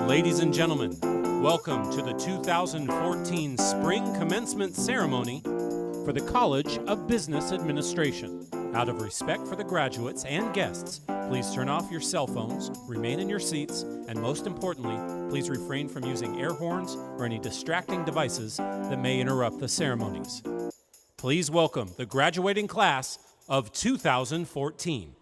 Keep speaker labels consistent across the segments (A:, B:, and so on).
A: Ladies and gentlemen, welcome to the 2014 Spring Commencement Ceremony for the College of Business Administration. Out of respect for the graduates and guests, please turn off your cell phones, remain in your seats, and most importantly, please refrain from using air horns or any distracting devices that may interrupt the ceremonies. Please welcome the graduating class of 2014.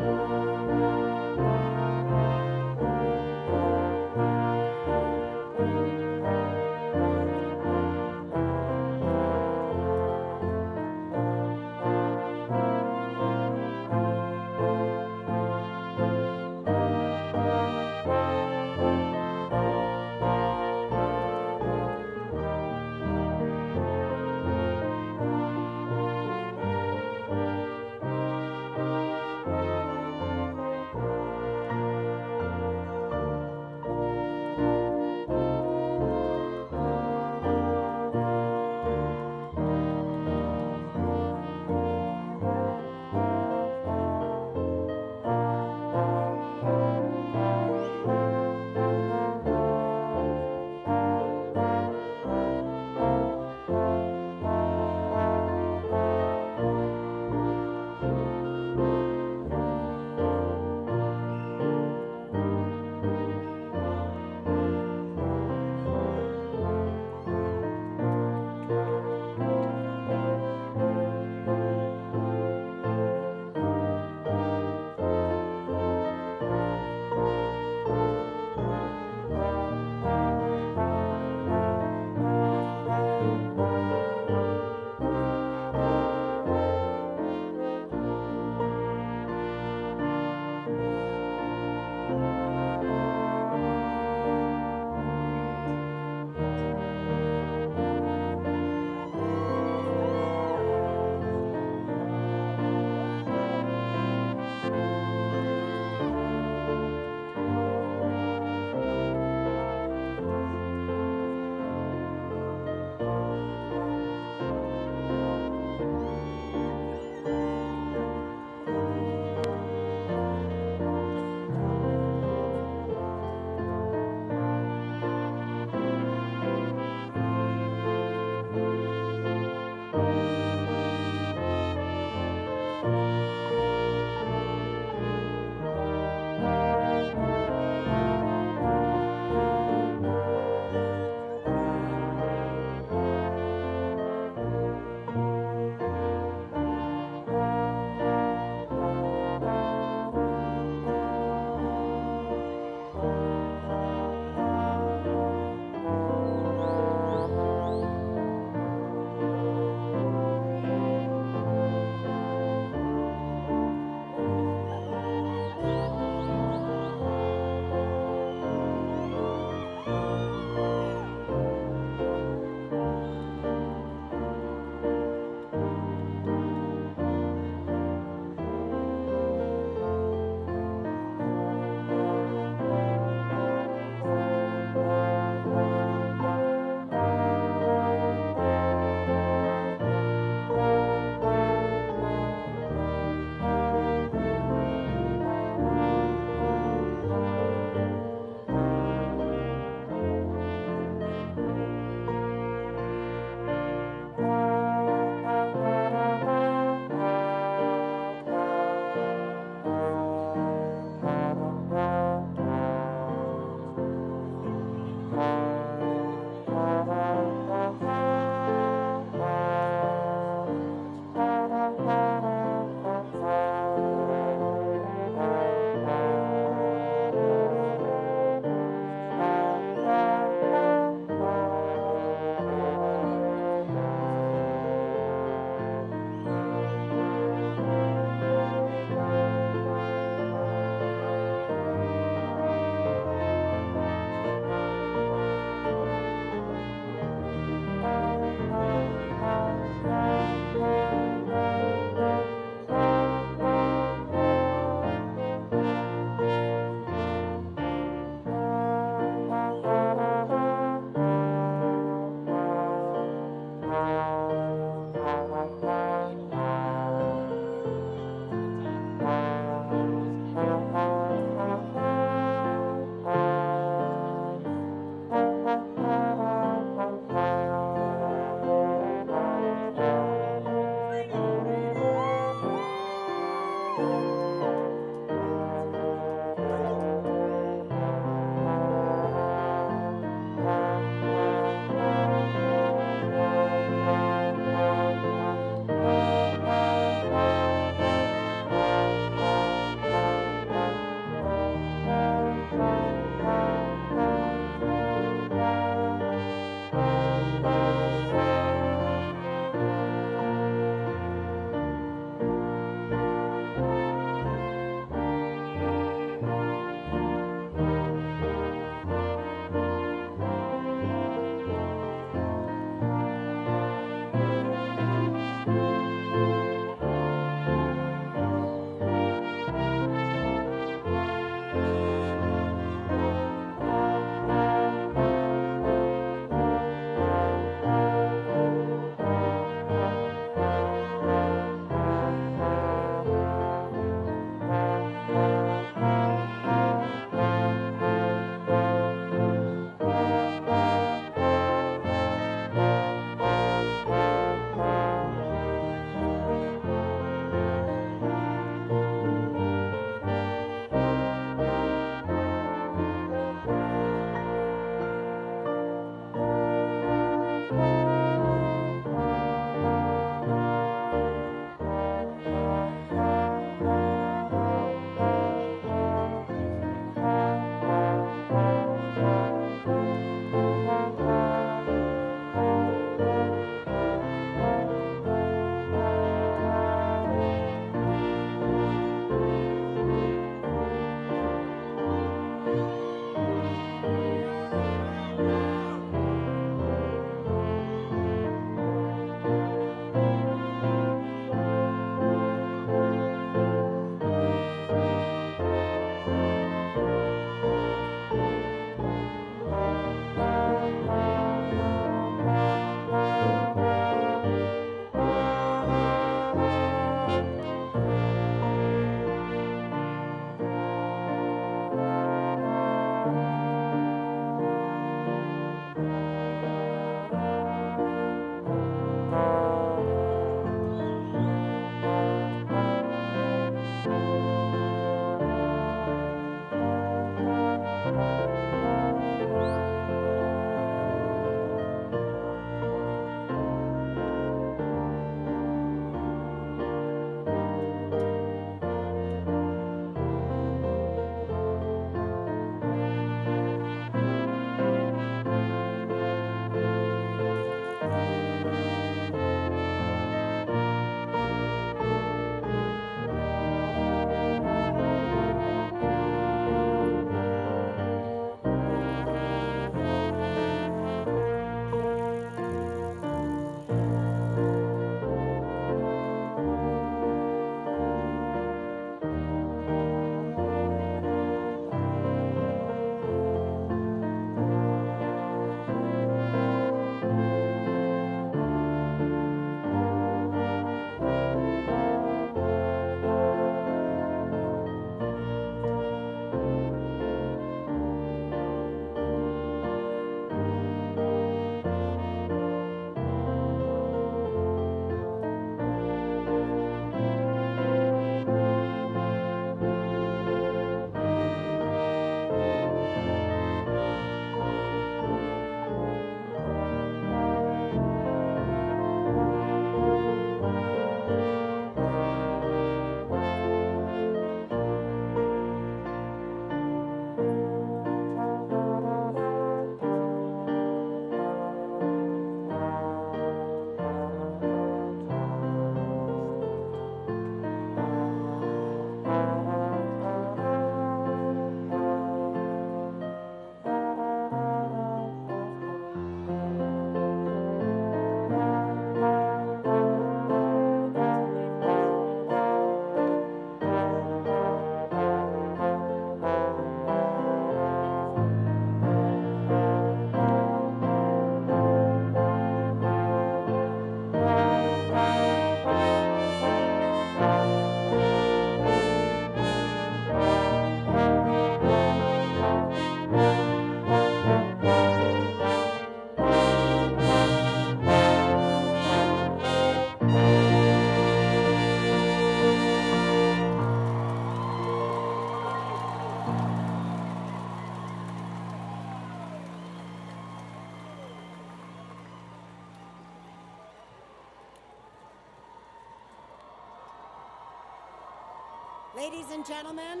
B: Ladies and gentlemen,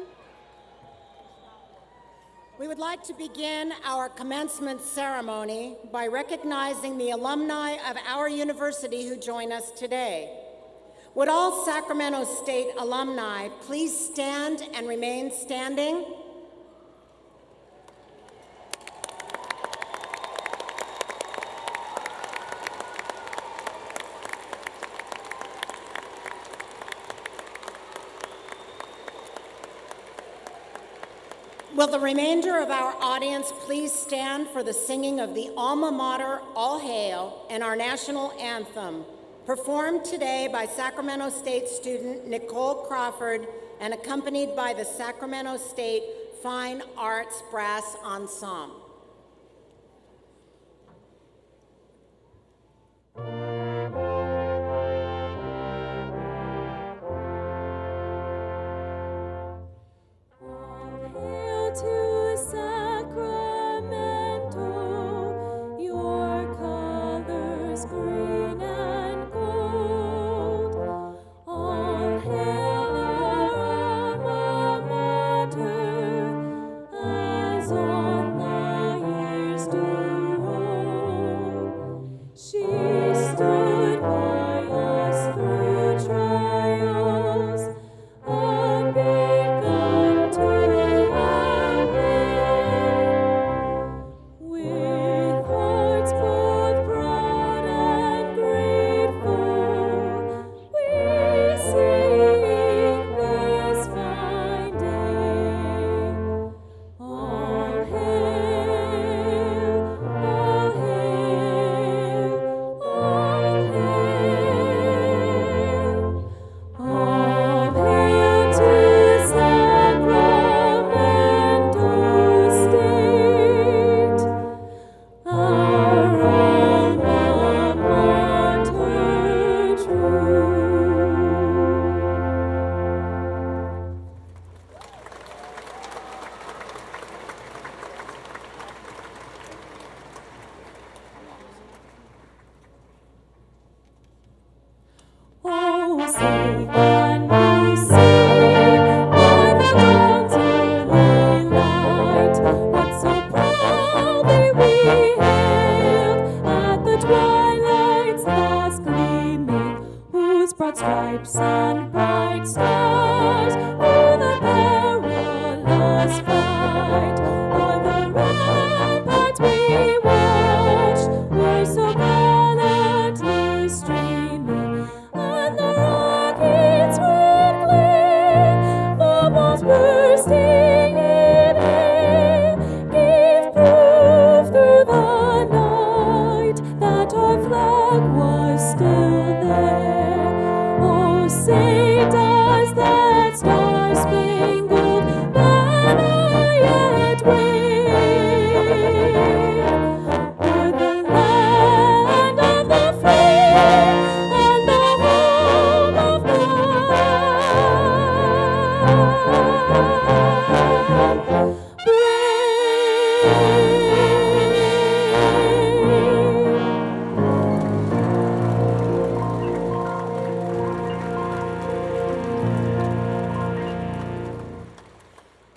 B: we would like to begin our commencement ceremony by recognizing the alumni of our university who join us today. Would all Sacramento State alumni please stand and remain standing? Will the remainder of our audience please stand for the singing of the Alma Mater All Hail and our national anthem, performed today by Sacramento State student Nicole Crawford and accompanied by the Sacramento State Fine Arts Brass Ensemble.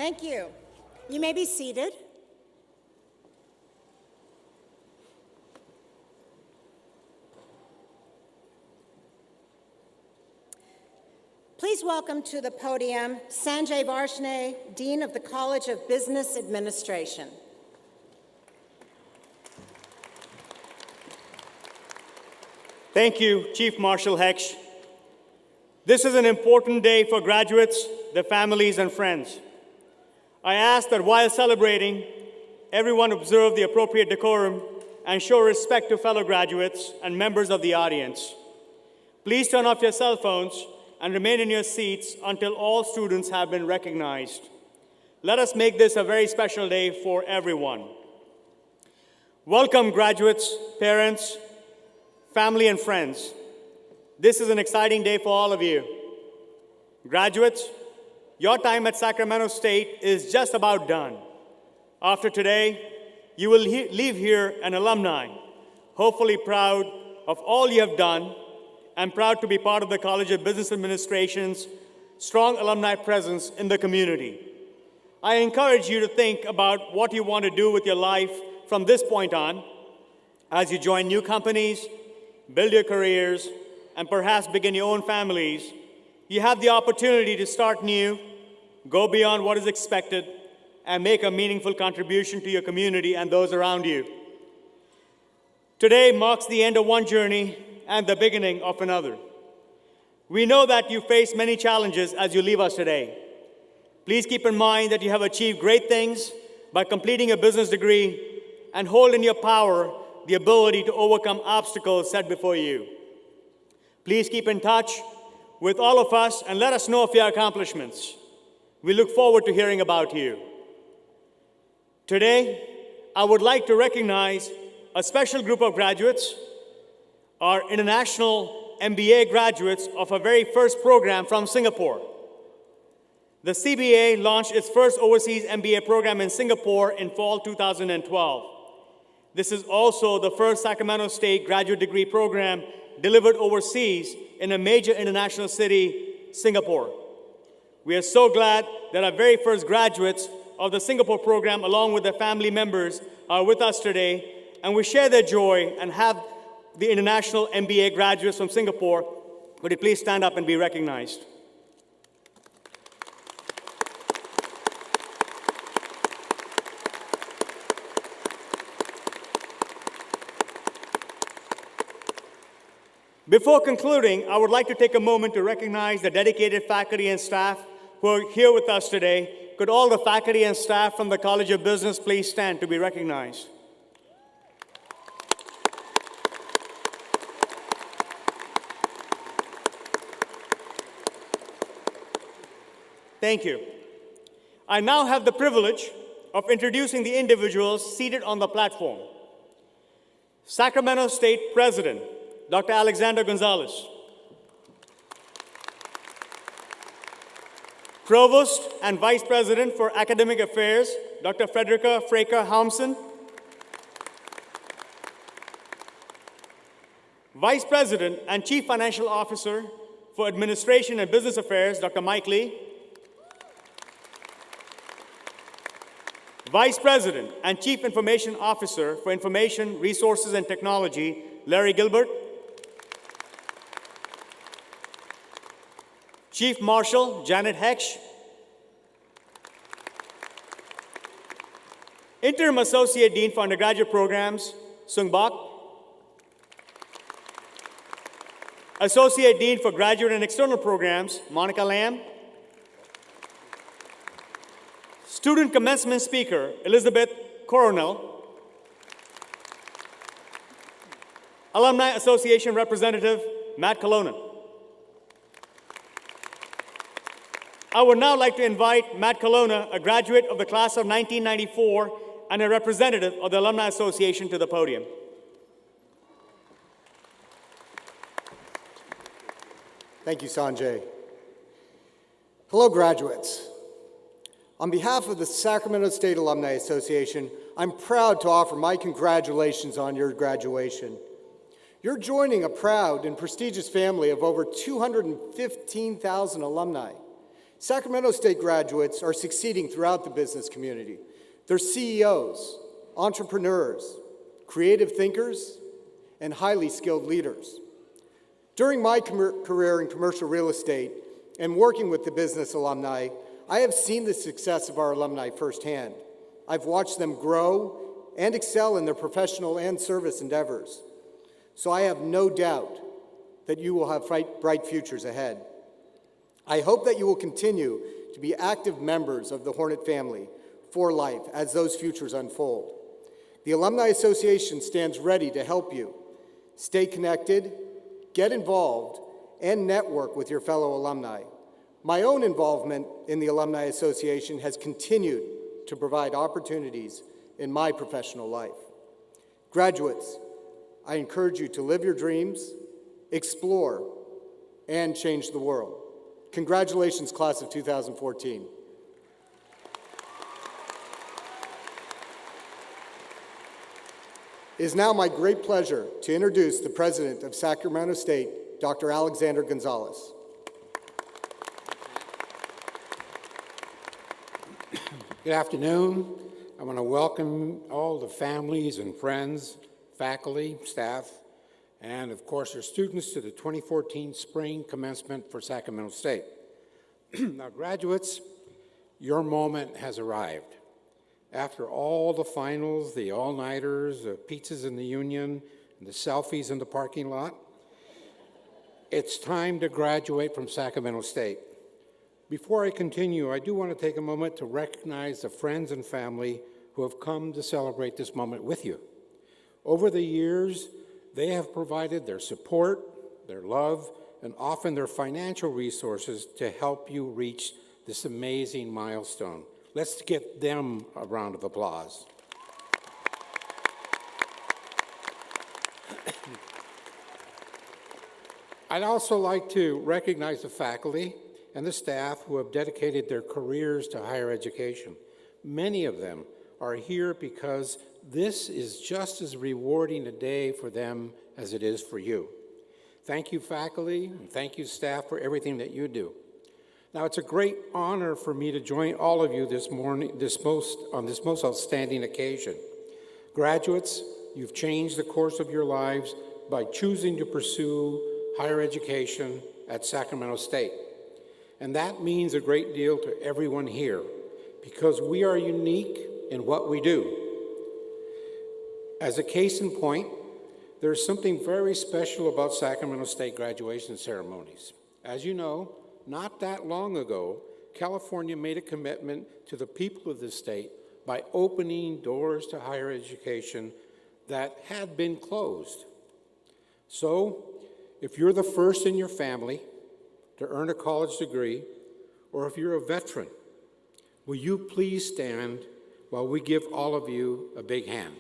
B: Thank you. You may be seated. Please welcome to the podium Sanjay Varshney, Dean of the College of Business Administration.
C: Thank you, Chief Marshal Hecksch. This is an important day for graduates, their families, and friends. I ask that while celebrating, everyone observe the appropriate decorum and show respect to fellow graduates and members of the audience. Please turn off your cell phones and remain in your seats until all students have been recognized. Let us make this a very special day for everyone. Welcome, graduates, parents, family, and friends. This is an exciting day for all of you. Graduates, your time at Sacramento State is just about done. After today, you will leave here an alumni, hopefully proud of all you have done and proud to be part of the College of Business Administration's strong alumni presence in the community. I encourage you to think about what you want to do with your life from this point on as you join new companies, build your careers, and perhaps begin your own families. You have the opportunity to start new, go beyond what is expected, and make a meaningful contribution to your community and those around you. Today marks the end of one journey and the beginning of another. We know that you face many challenges as you leave us today. Please keep in mind that you have achieved great things by completing a business degree and hold in your power the ability to overcome obstacles set before you. Please keep in touch with all of us and let us know of your accomplishments. We look forward to hearing about you. Today, I would like to recognize a special group of graduates, our international MBA graduates of our very first program from Singapore. The CBA launched its first overseas MBA program in Singapore in fall 2012. This is also the first Sacramento State graduate degree program delivered overseas in a major international city, Singapore. We are so glad that our very first graduates of the Singapore program, along with their family members, are with us today, and we share their joy and have the international MBA graduates from Singapore. Would you please stand up and be recognized? Before concluding, I would like to take a moment to recognize the dedicated faculty and staff who are here with us today. Could all the faculty and staff from the College of Business please stand to be recognized? Thank you. I now have the privilege of introducing the individuals seated on the platform. Sacramento State President, Dr. Alexander Gonzalez. Provost and Vice President for Academic Affairs, Dr. Frederica Fraker-Halmson. Vice President and Chief Financial Officer for Administration and Business Affairs, Dr. Mike Lee. Vice President and Chief Information Officer for Information, Resources, and Technology, Larry Gilbert. Chief Marshal, Janet Hecksch. Interim Associate Dean for Undergraduate Programs, Sung Bak. Associate Dean for Graduate and External Programs, Monica Lamb. Student Commencement Speaker, Elizabeth Coronel. Alumni Association Representative, Matt Colonna. I would now like to invite Matt Colonna, a graduate of the class of 1994 and a representative of the Alumni Association, to the podium.
D: Thank you, Sanjay. Hello, graduates. On behalf of the Sacramento State Alumni Association, I'm proud to offer my congratulations on your graduation. You're joining a proud and prestigious family of over 215,000 alumni. Sacramento State graduates are succeeding throughout the business community. They're CEOs, entrepreneurs, creative thinkers, and highly skilled leaders. During my career in commercial real estate and working with the business alumni, I have seen the success of our alumni firsthand. I've watched them grow and excel in their professional and service endeavors. So I have no doubt that you will have bright futures ahead. I hope that you will continue to be active members of the Hornet family for life as those futures unfold. The Alumni Association stands ready to help you. Stay connected, get involved, and network with your fellow alumni. My own involvement in the Alumni Association has continued to provide opportunities in my professional life. Graduates, I encourage you to live your dreams, explore, and change the world. Congratulations, class of 2014. It is now my great pleasure to introduce the president of Sacramento State, Dr. Alexander Gonzalez.
E: Good afternoon. I want to welcome all the families and friends, faculty, staff, and of course our students to the 2014 spring commencement for Sacramento State. Now graduates, your moment has arrived. After all the finals, the all-nighters, the pizzas in the Union, and the selfies in the parking lot, it's time to graduate from Sacramento State. Before I continue, I do want to take a moment to recognize the friends and family who have come to celebrate this moment with you. Over the years, they have provided their support, their love, and often their financial resources to help you reach this amazing milestone. Let's give them a round of applause. I'd also like to recognize the faculty and the staff who have dedicated their careers to higher education. Many of them are here because this is just as rewarding a day for them as it is for you. Thank you, faculty, and thank you, staff, for everything that you do. Now, it's a great honor for me to join all of you this morning, on this most outstanding occasion. Graduates, you've changed the course of your lives by choosing to pursue higher education at Sacramento State. And that means a great deal to everyone here because we are unique in what we do. As a case in point, there's something very special about Sacramento State graduation ceremonies. As you know, not that long ago, California made a commitment to the people of the state by opening doors to higher education that had been closed. So, if you're the first in your family to earn a college degree, or if you're a veteran, will you please stand while we give all of you a big hand?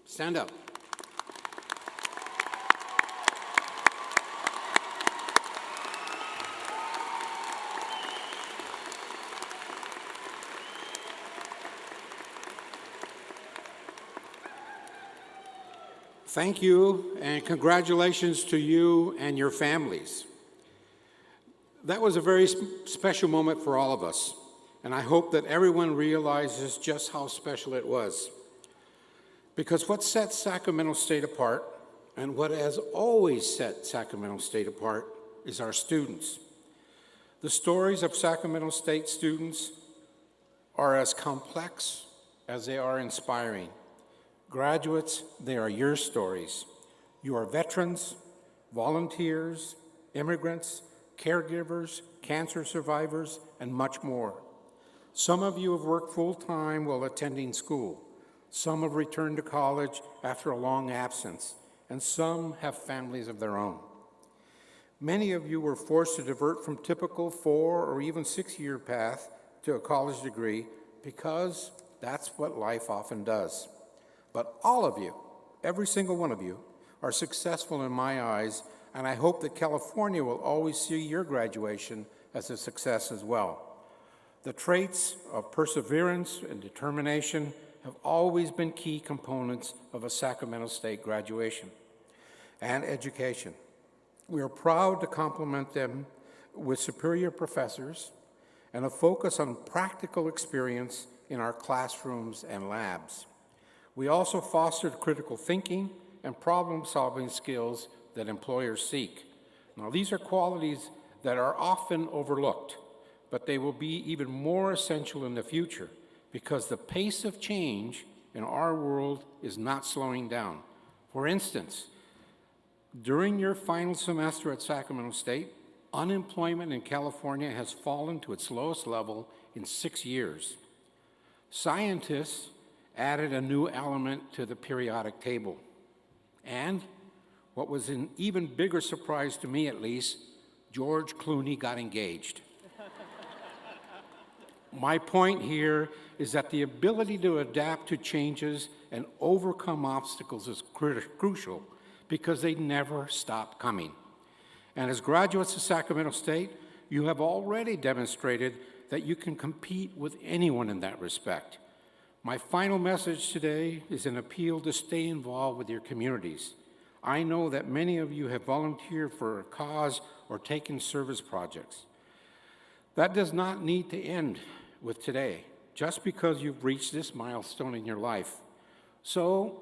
E: Stand up. Thank you, and congratulations to you and your families. That was a very special moment for all of us, and I hope that everyone realizes just how special it was. Because what sets Sacramento State apart, and what has always set Sacramento State apart, is our students. The stories of Sacramento State students are as complex as they are inspiring. Graduates, they are your stories. You are veterans, volunteers, immigrants, caregivers, cancer survivors, and much more. Some of you have worked full-time while attending school. Some have returned to college after a long absence, and some have families of their own. Many of you were forced to divert from typical 4- or even 6-year path to a college degree because that's what life often does. But all of you, every single one of you, are successful in my eyes, and I hope that California will always see your graduation as a success as well. The traits of perseverance and determination have always been key components of a Sacramento State graduation and education. We are proud to complement them with superior professors and a focus on practical experience in our classrooms and labs. We also fostered critical thinking and problem-solving skills that employers seek. Now, these are qualities that are often overlooked, but they will be even more essential in the future because the pace of change in our world is not slowing down. For instance, during your final semester at Sacramento State, unemployment in California has fallen to its lowest level in 6 years. Scientists added a new element to the periodic table. And, what was an even bigger surprise to me at least, George Clooney got engaged. My point here is that the ability to adapt to changes and overcome obstacles is crucial because they never stop coming. And as graduates of Sacramento State, you have already demonstrated that you can compete with anyone in that respect. My final message today is an appeal to stay involved with your communities. I know that many of you have volunteered for a cause or taken service projects. That does not need to end with today. just because you've reached this milestone in your life. So,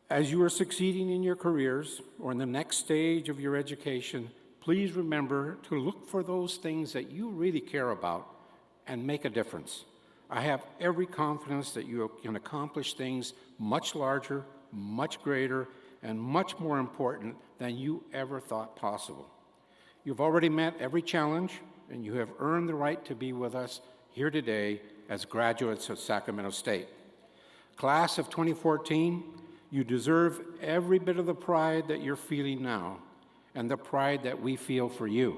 E: as you are succeeding in your careers or in the next stage of your education, please remember to look for those things that you really care about and make a difference. I have every confidence that you can accomplish things much larger, much greater, and much more important than you ever thought possible. You've already met every challenge, and you have earned the right to be with us here today as graduates of Sacramento State. Class of 2014, you deserve every bit of the pride that you're feeling now and the pride that we feel for you.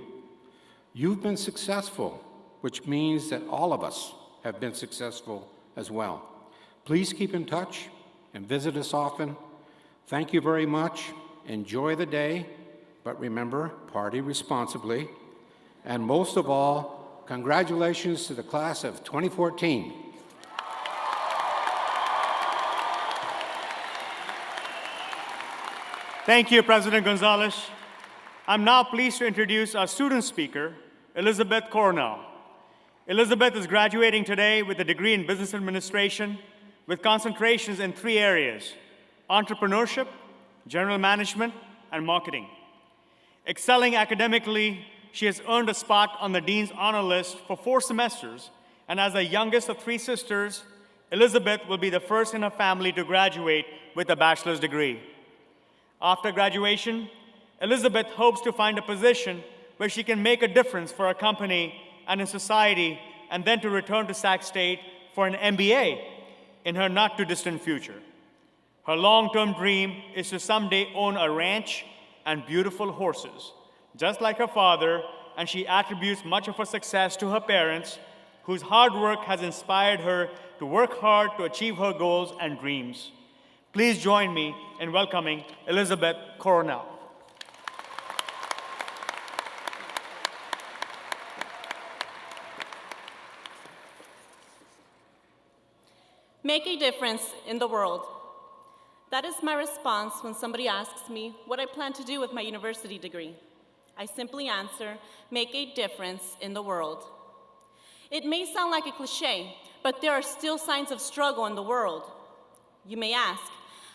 E: You've been successful, which means that all of us have been successful as well. Please keep in touch and visit us often. Thank you very much. Enjoy the day, but remember, party responsibly. And most of all, congratulations to the class of 2014.
C: Thank you, President Gonzalez. I'm now pleased to introduce our student speaker, Elizabeth Coronel. Elizabeth is graduating today with a degree in business administration with concentrations in 3 areas: entrepreneurship, general management, and marketing. Excelling academically, she has earned a spot on the Dean's Honor List for 4 semesters, and as the youngest of 3 sisters, Elizabeth will be the first in her family to graduate with a bachelor's degree. After graduation, Elizabeth hopes to find a position where she can make a difference for her company and in society, and then to return to Sac State for an MBA in her not-too-distant future. Her long-term dream is to someday own a ranch and beautiful horses, just like her father, and she attributes much of her success to her parents, whose hard work has inspired her to work hard to achieve her goals and dreams. Please join me in welcoming Elizabeth Coronel.
F: Make a difference in the world. That is my response when somebody asks me what I plan to do with my university degree. I simply answer, make a difference in the world. It may sound like a cliche, but there are still signs of struggle in the world. You may ask,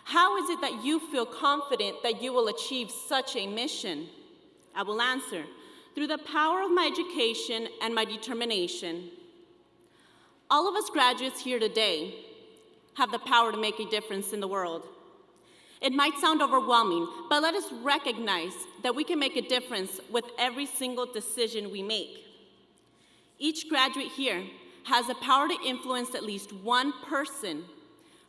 F: how is it that you feel confident that you will achieve such a mission? I will answer, through the power of my education and my determination. All of us graduates here today have the power to make a difference in the world. It might sound overwhelming, but let us recognize that we can make a difference with every single decision we make. Each graduate here has the power to influence at least one person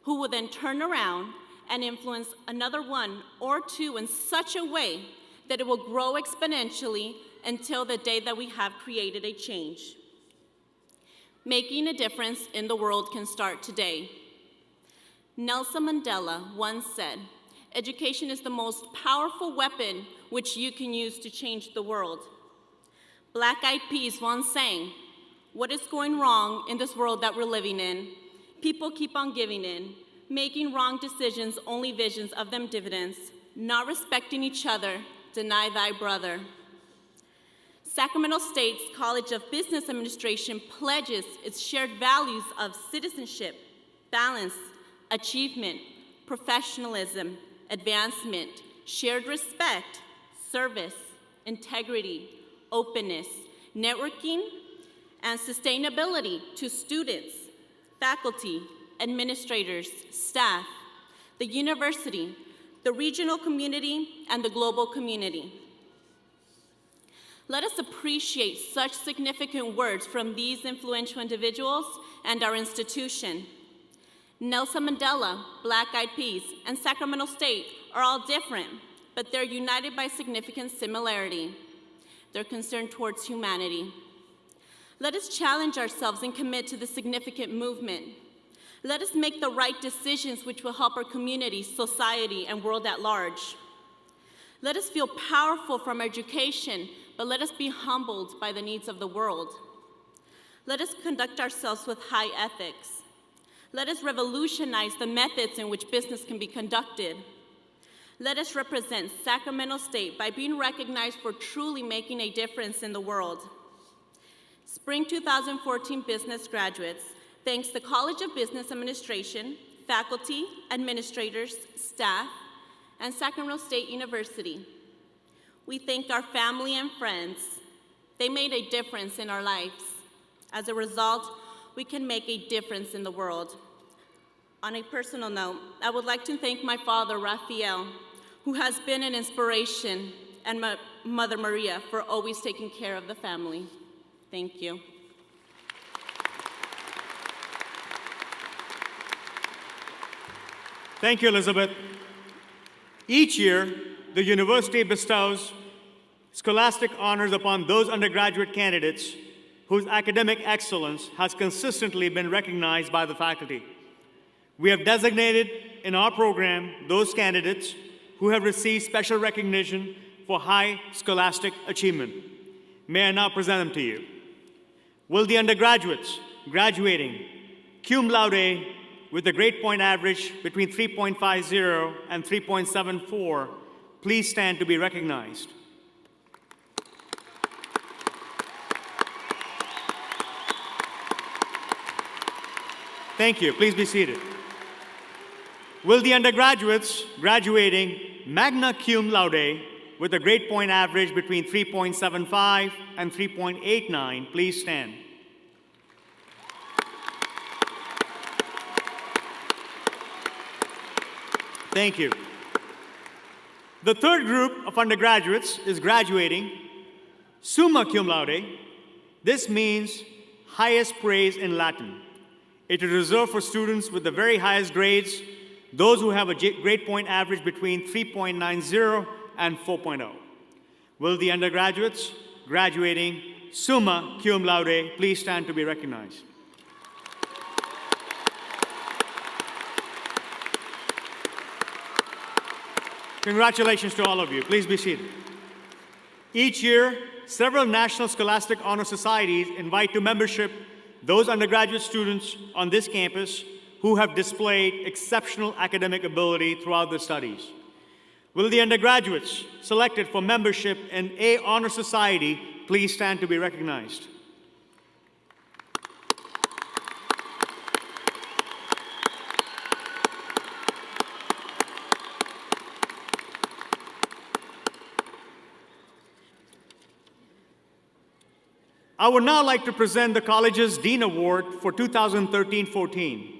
F: who will then turn around and influence another 1 or 2 in such a way that it will grow exponentially until the day that we have created a change. Making a difference in the world can start today. Nelson Mandela once said, education is the most powerful weapon which you can use to change the world. Black Eyed Peas once sang, what is going wrong in this world that we're living in? People keep on giving in, making wrong decisions, only visions of them dividends, not respecting each other, deny thy brother. Sacramento State's College of Business Administration pledges its shared values of citizenship, balance, achievement, professionalism, advancement, shared respect, service, integrity, openness, networking, and sustainability to students, faculty, administrators, staff, the university, the regional community, and the global community. Let us appreciate such significant words from these influential individuals and our institution. Nelson Mandela, Black Eyed Peas, and Sacramento State are all different, but they're united by significant similarity. They're concerned towards humanity. Let us challenge ourselves and commit to the significant movement. Let us make the right decisions which will help our community, society, and world at large. Let us feel powerful from our education, but let us be humbled by the needs of the world. Let us conduct ourselves with high ethics. Let us revolutionize the methods in which business can be conducted. Let us represent Sacramento State by being recognized for truly making a difference in the world. Spring 2014 business graduates, thanks the College of Business Administration, faculty, administrators, staff, and Sacramento State University. We thank our family and friends. They made a difference in our lives. As a result, we can make a difference in the world. On a personal note, I would like to thank my father, Rafael, who has been an inspiration, and my mother, Maria, for always taking care of the family. Thank you.
C: Thank you, Elizabeth. Each year, the university bestows scholastic honors upon those undergraduate candidates whose academic excellence has consistently been recognized by the faculty. We have designated in our program those candidates who have received special recognition for high scholastic achievement. May I now present them to you. Will the undergraduates graduating cum laude with a grade point average between 3.50 and 3.74 please stand to be recognized? Thank you. Please be seated. Will the undergraduates graduating magna cum laude with a grade point average between 3.75 and 3.89 please stand? Thank you. The third group of undergraduates is graduating summa cum laude. This means highest praise in Latin. It is reserved for students with the very highest grades, those who have a grade point average between 3.90 and 4.0. Will the undergraduates graduating summa cum laude please stand to be recognized? Congratulations to all of you. Please be seated. Each year, several National Scholastic Honor Societies invite to membership those undergraduate students on this campus who have displayed exceptional academic ability throughout their studies. Will the undergraduates selected for membership in A Honor Society please stand to be recognized? I would now like to present the college's Dean Award for 2013-14.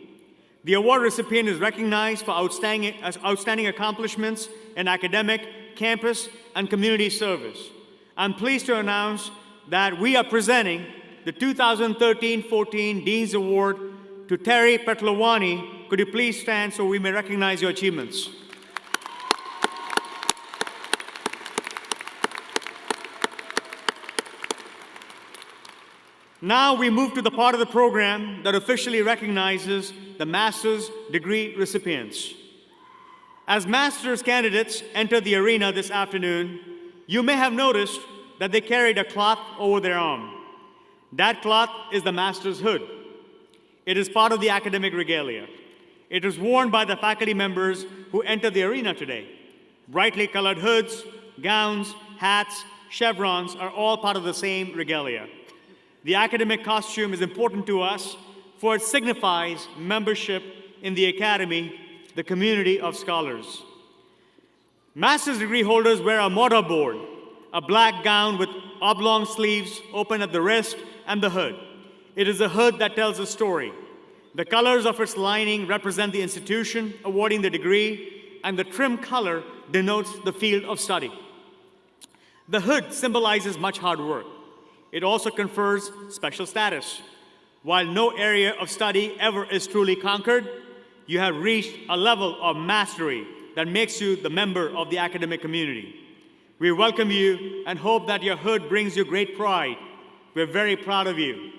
C: The award recipient is recognized for outstanding accomplishments in academic, campus, and community service. I'm pleased to announce that we are presenting the 2013-14 Dean's Award to Terry Petlawani. Could you please stand so we may recognize your achievements? Now we move to the part of the program that officially recognizes the master's degree recipients. As master's candidates enter the arena this afternoon, you may have noticed that they carried a cloth over their arm. That cloth is the master's hood. It is part of the academic regalia. It is worn by the faculty members who enter the arena today. Brightly colored hoods, gowns, hats, chevrons are all part of the same regalia. The academic costume is important to us, for it signifies membership in the academy, the community of scholars. Master's degree holders wear a mortarboard, a black gown with oblong sleeves open at the wrist and the hood. It is a hood that tells a story. The colors of its lining represent the institution awarding the degree, and the trim color denotes the field of study. The hood symbolizes much hard work. It also confers special status. While no area of study ever is truly conquered, you have reached a level of mastery that makes you the member of the academic community. We welcome you and hope that your hood brings you great pride. We're very proud of you.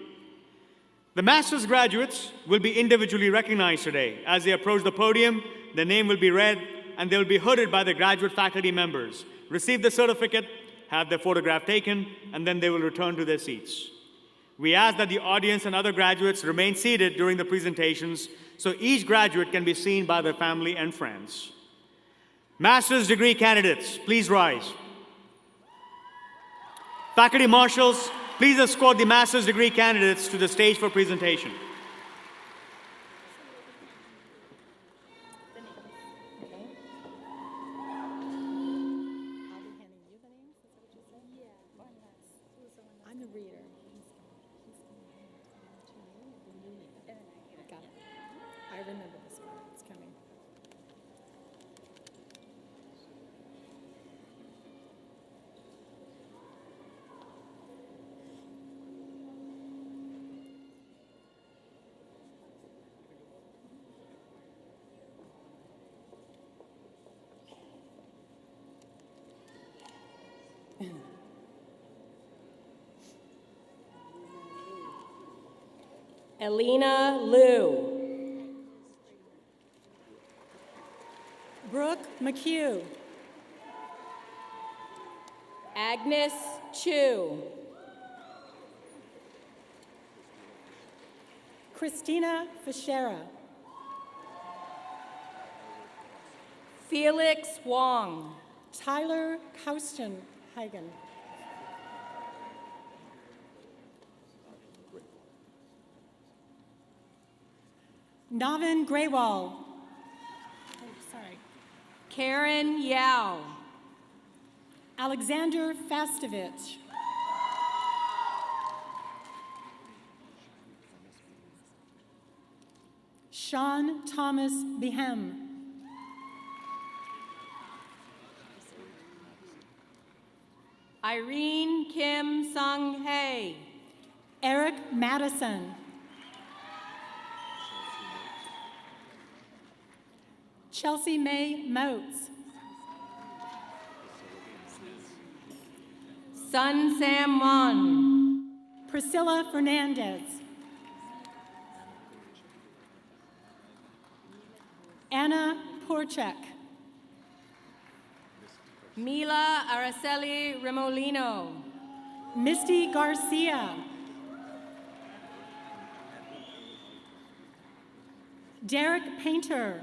C: The master's graduates will be individually recognized today. As they approach the podium, their name will be read and they will be hooded by the graduate faculty members. Receive the certificate, have their photograph taken, and then they will return to their seats. We ask that the audience and other graduates remain seated during the presentations so each graduate can be seen by their family and friends. Master's degree candidates, please rise. Faculty marshals, please escort the master's degree candidates to the stage for presentation.
G: Elena Liu.
B: Brooke McHugh.
G: Agnes Chu.
B: Christina Fischera.
G: Felix Wong.
B: Tyler Kaustenhagen. Navin Graywall. Sorry.
G: Karen Yao.
B: Alexander Fastovich. Sean Thomas Behem.
G: Irene Kim Sung Hae.
B: Eric Madison. Chelsea May Moats.
G: Sun Sam Won.
B: Priscilla Fernandez. Anna Porchek.
G: Mila Araceli Remolino.
B: Misty Garcia. Derek Painter.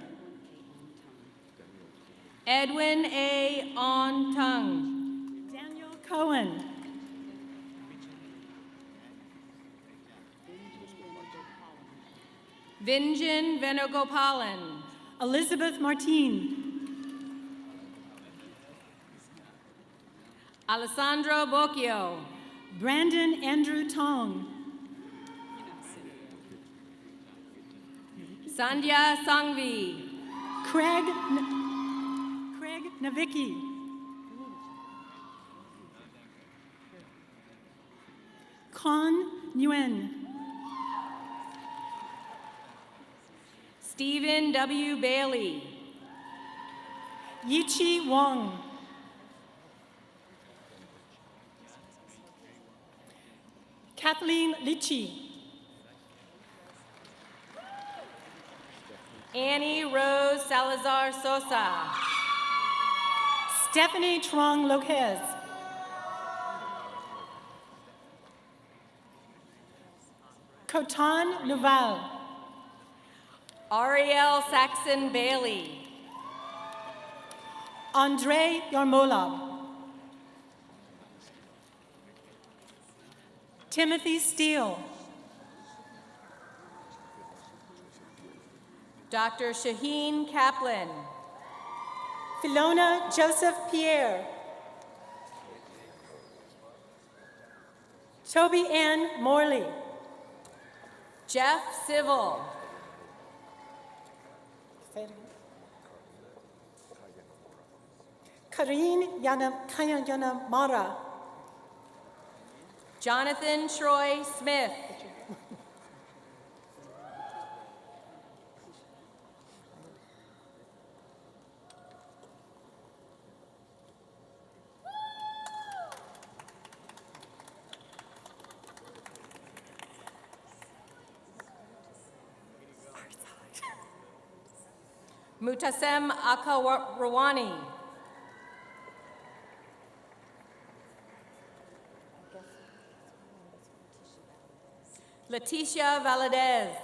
G: Edwin A. On Tung.
B: Daniel Cohen.
G: Vinjan Venugopalan.
B: Elizabeth Martin.
G: Alessandro Bocchio.
B: Brandon Andrew Tong.
G: Sandhya Sangvi.
B: Craig Navicki. Con Nguyen.
G: Stephen W. Bailey.
B: Yichi Wong. Kathleen Litchi.
G: Annie Rose Salazar Sosa.
B: Stephanie Trong Lopez. Cotan Nouvel.
G: Ariel Saxon Bailey.
B: Andrei Yarmolov. Timothy Steele.
G: Dr. Shaheen Kaplan.
B: Filona Joseph Pierre. Toby Ann Morley.
G: Jeff Civil.
B: Karine Yana Mara.
G: Jonathan Troy Smith. Mutasem Akarawani. Leticia Valadez.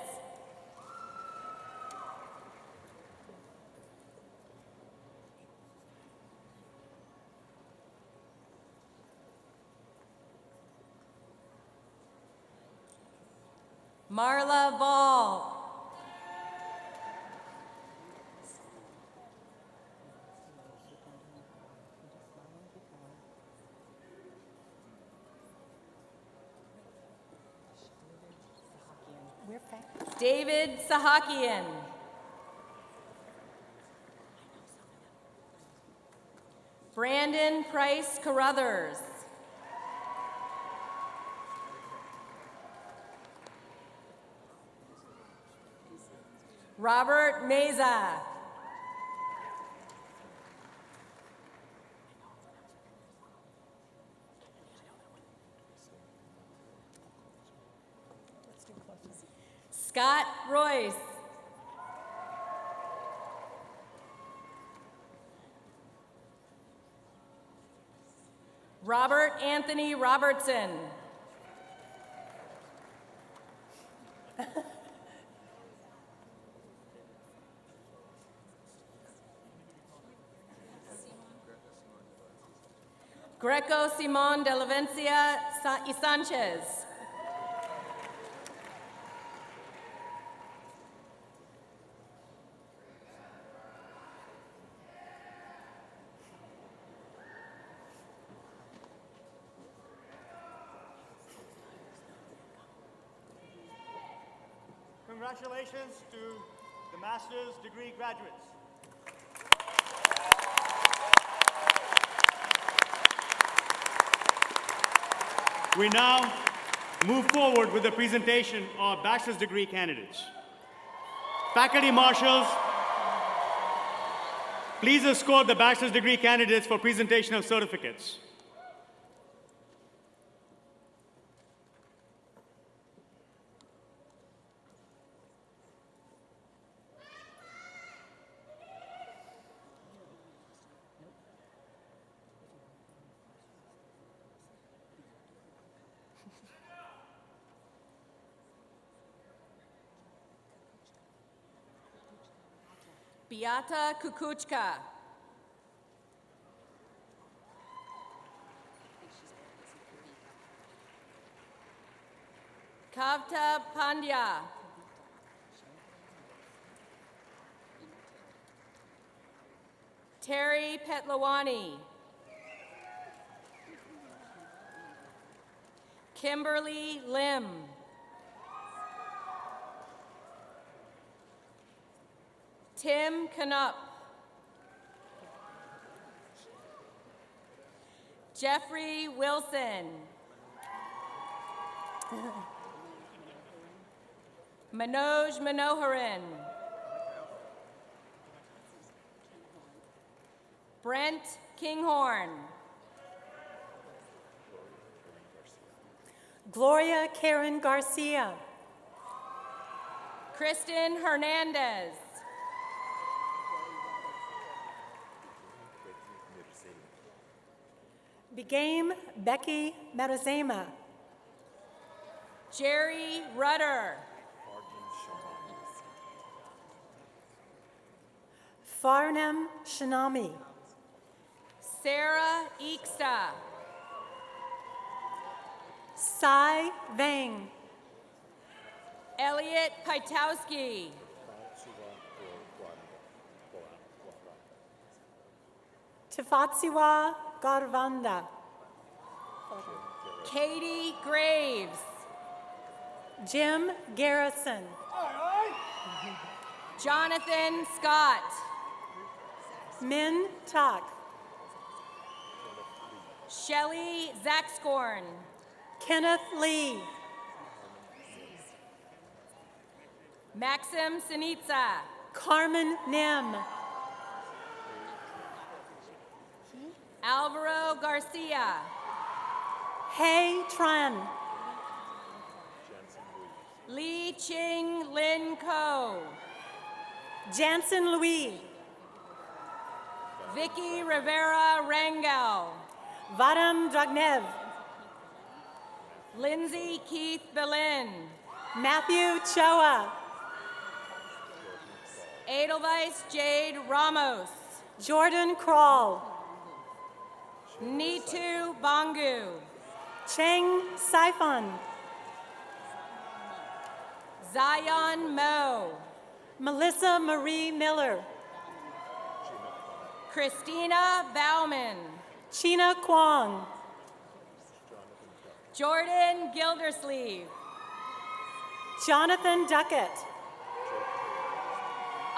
G: Marla Ball. David Sahakian. Brandon Price Carruthers. Robert Meza. Scott Royce. Robert Anthony Robertson. Greco Simon de la Vencia y Sanchez.
C: Congratulations to the master's degree graduates. We now move forward with the presentation of bachelor's degree candidates. Faculty marshals, please escort the bachelor's degree candidates for presentation of certificates.
G: Beata Kukuchka. Kavta Pandya. Terry Petlawani. Kimberly Lim. Tim Canup. Jeffrey Wilson. Manoj Manoharan. Brent Kinghorn.
H: Gloria Karen Garcia.
G: Kristen Hernandez.
H: Begame Becky Merazema.
G: Jerry Rudder.
H: Farnham Shinami.
G: Sarah Eeksta.
H: Sai Vang.
G: Elliot Paitowski.
H: Tifatsiwa Garvanda.
G: Katie Graves.
H: Jim Garrison.
G: Jonathan Scott.
H: Min Tak.
G: Shelley Zaxcorn.
H: Kenneth Lee.
G: Maxim Sinitsa.
H: Carmen Nim.
G: Alvaro Garcia.
H: Hey Tran.
G: Lee Ching Lin Ko.
H: Jansen Louis.
G: Vicky Rivera Rangel.
H: Vadam Dragnev.
G: Lindsay Keith Belin.
H: Matthew Choa.
G: Edelweiss Jade Ramos.
H: Jordan Kroll.
G: Nitu Bangu.
H: Cheng Saifan.
G: Zion Mo.
H: Melissa Marie Miller.
G: Christina Bauman.
H: China Kwong.
G: Jordan Gildersleeve.
H: Jonathan Duckett.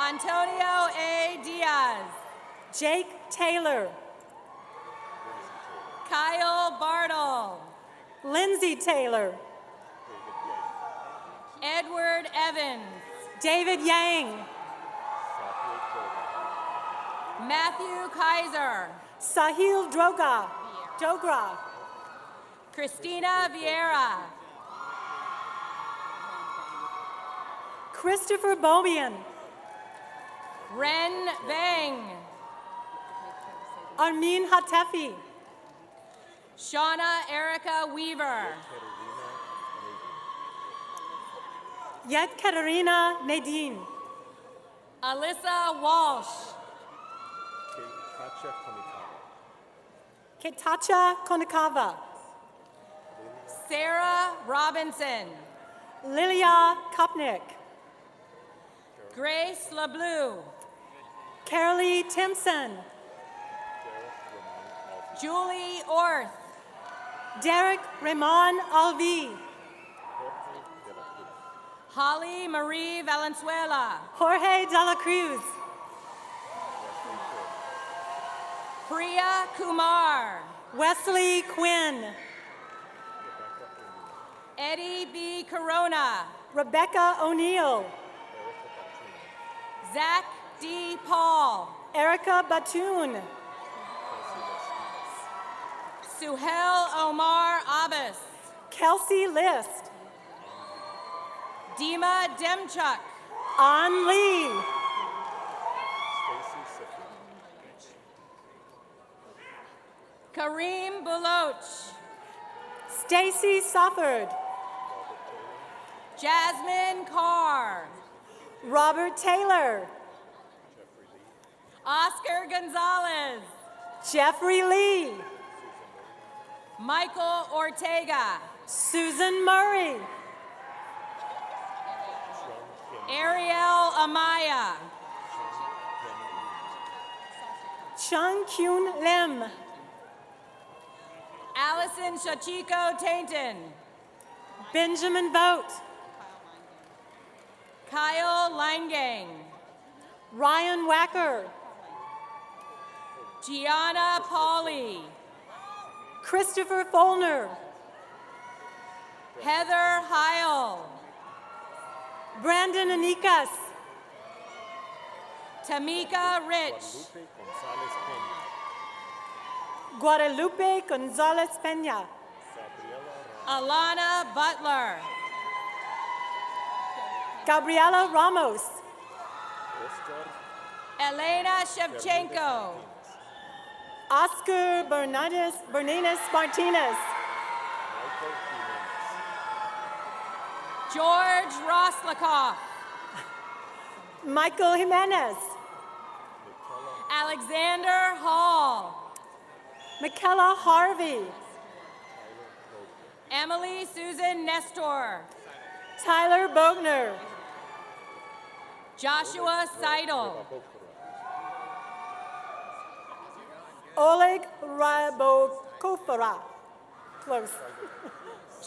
G: Antonio A. Diaz.
H: Jake Taylor.
G: Kyle Bartle.
H: Lindsay Taylor.
G: Edward Evans.
H: David Yang.
G: Matthew Kaiser.
H: Sahil Dogra.
G: Christina Vieira.
H: Christopher Bobian.
G: Ren Bang.
H: Armin Hatefi.
G: Shauna Erica Weaver.
H: Yekaterina Nadine.
G: Alyssa Walsh.
H: Ketacha Konnikava.
G: Sarah Robinson.
H: Lilia Kopnik.
G: Grace LeBlue.
H: Carolee Timpson.
G: Julie Orth.
H: Derek Raymond Alvi.
G: Holly Marie Valenzuela.
H: Jorge de la Cruz.
G: Priya Kumar.
H: Wesley Quinn.
G: Eddie B. Corona.
H: Rebecca O'Neill.
G: Zach D. Paul.
H: Erica Batoon.
G: Suhail Omar Abbas.
H: Kelsey List.
G: Dima Demchuk.
H: An Lee.
G: Kareem Baloch.
H: Stacy Sufford.
G: Jasmine Carr.
H: Robert Taylor.
G: Oscar Gonzalez.
H: Jeffrey Lee.
G: Michael Ortega.
H: Susan Murray.
G: Ariel Amaya.
H: Chung Kyun Lim.
G: Allison Shachiko Tainton.
H: Benjamin Vogt.
G: Kyle Langang.
H: Ryan Wacker.
G: Gianna Pauley.
H: Christopher Folner.
G: Heather Heil.
H: Brandon Anikas.
G: Tamika Rich.
H: Guadalupe Gonzalez Peña.
G: Alana Butler.
H: Gabriela Ramos.
G: Elena Shevchenko.
H: Oscar Bernanes Martinez.
G: George Roslikoff.
H: Michael Jimenez.
G: Alexander Hall.
H: Michaela Harvey.
G: Emily Susan Nestor.
H: Tyler Bogner.
G: Joshua Seidel.
H: Oleg Rybokofara. Close.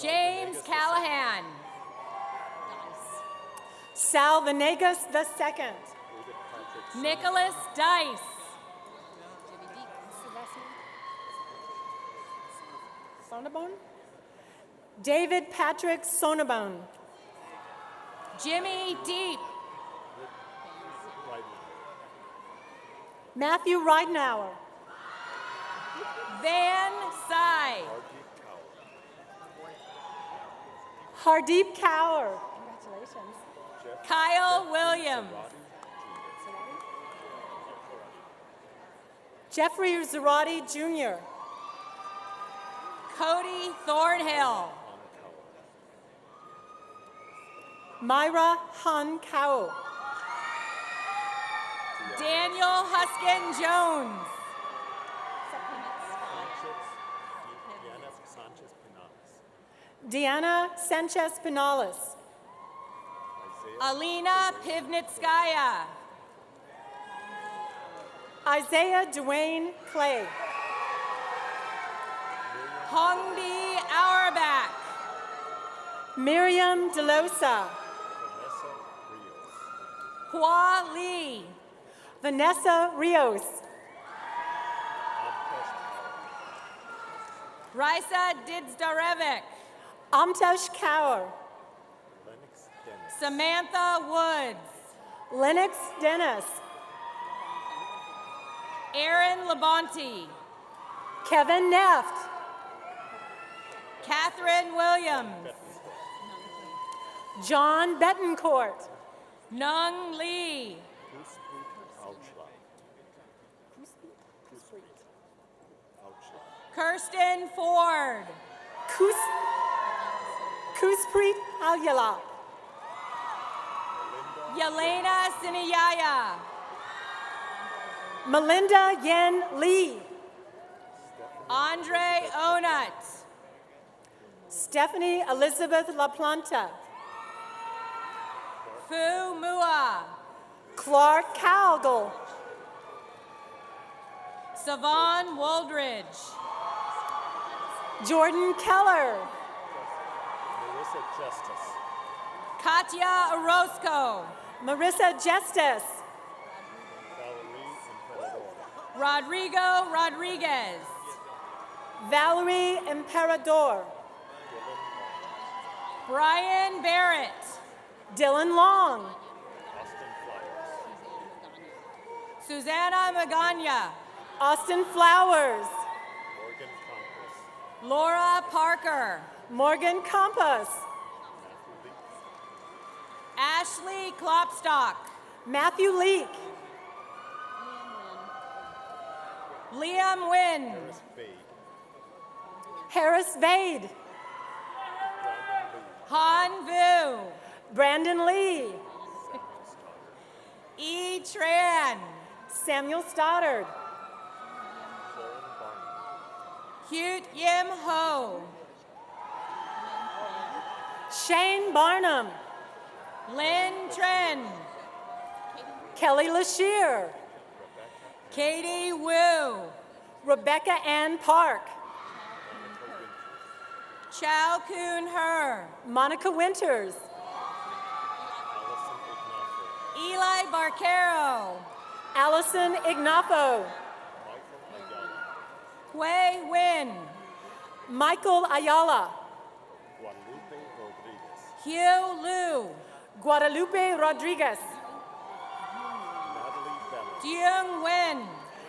G: James Callahan.
H: Sal Venegas II.
G: Nicholas Dice.
H: Sonabone? David Patrick Sonabone.
G: Jimmy Deep.
H: Matthew Ridenauer.
G: Van Sy.
H: Hardeep Kaur.
G: Kyle Williams.
H: Jeffrey Zarate Jr.
G: Cody Thornhill.
H: Myra Han Kao.
G: Daniel Huskin Jones.
H: Diana Sanchez Pinales.
G: Alina Pivnitskaya.
H: Isaiah Dwayne Clay.
G: Hongbi Auerbach.
H: Miriam Delosa.
G: Hua Lee.
H: Vanessa Rios.
G: Raisa Didzdarevic.
H: Amtesh Kaur.
G: Samantha Woods.
H: Lennox Dennis.
G: Aaron Labonte.
H: Kevin Neft.
G: Catherine Williams.
H: John Betancourt.
G: Nung Lee. Kirsten Ford.
H: Kusprit Alyala.
G: Yelena Sinayaya.
H: Melinda Yen Lee.
G: Andre Onut.
H: Stephanie Elizabeth LaPlanta.
G: Fu Mua.
H: Clark Calgle.
G: Savon Woldridge.
H: Jordan Keller.
G: Katya Orozco.
H: Marissa Justice.
G: Rodrigo Rodriguez.
H: Valerie Emperador.
G: Brian Barrett.
H: Dylan Long.
G: Susanna Magana.
H: Austin Flowers.
G: Laura Parker.
H: Morgan Campos.
G: Ashley Klopstock.
H: Matthew Leake.
G: Liam Wynn.
H: Harris Vade.
G: Han Vu.
H: Brandon Lee.
G: E. Tran.
H: Samuel Stoddard.
G: Hugh Yim Ho.
H: Shane Barnum.
G: Lynn Tren.
H: Kelly Lashir.
G: Katie Wu.
H: Rebecca Ann Park.
G: Chow Kun Her.
H: Monica Winters.
G: Eli Barquero.
H: Allison Ignafo.
G: Hui Win.
H: Michael Ayala.
G: Hugh Liu.
H: Guadalupe Rodriguez.
G: Jung Wen.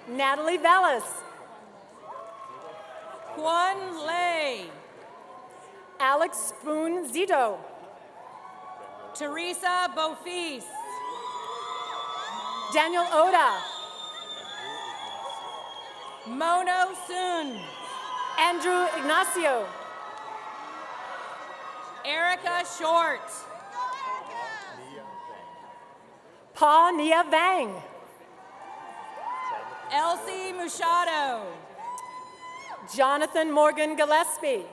H: Natalie Vellis.
G: Quan Lei.
H: Alex Spoon Zito.
G: Teresa Bofis.
H: Daniel Oda.
G: Mono Sun.
H: Andrew Ignacio.
G: Erica Short.
H: Pa Nia Vang.
G: Elsie Machado.
H: Jonathan Morgan Gillespie.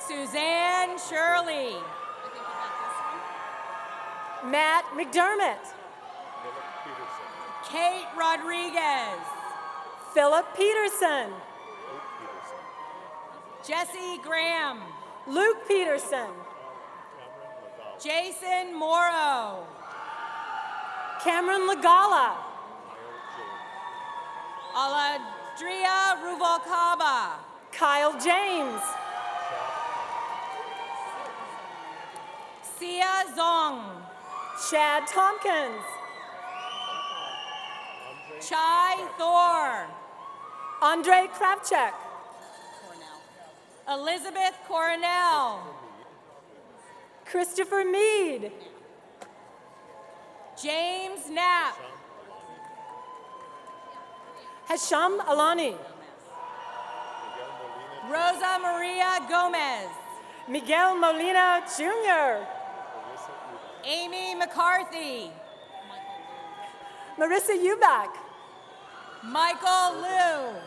G: Suzanne Shirley.
H: Matt McDermott.
G: Kate Rodriguez.
H: Philip Peterson.
G: Jesse Graham.
H: Luke Peterson.
G: Jason Morrow.
H: Cameron Lagala.
G: Aladria Ruvalcaba.
H: Kyle James.
G: Sia Zong.
H: Chad Tompkins.
G: Chai Thor.
H: Andre Kravchuk.
G: Elizabeth Coronel.
H: Christopher Mead.
G: James Knapp.
H: Hasham Alani.
G: Rosa Maria Gomez.
H: Miguel Molina Jr.
G: Amy McCarthy.
H: Marissa Eubank.
G: Michael Liu.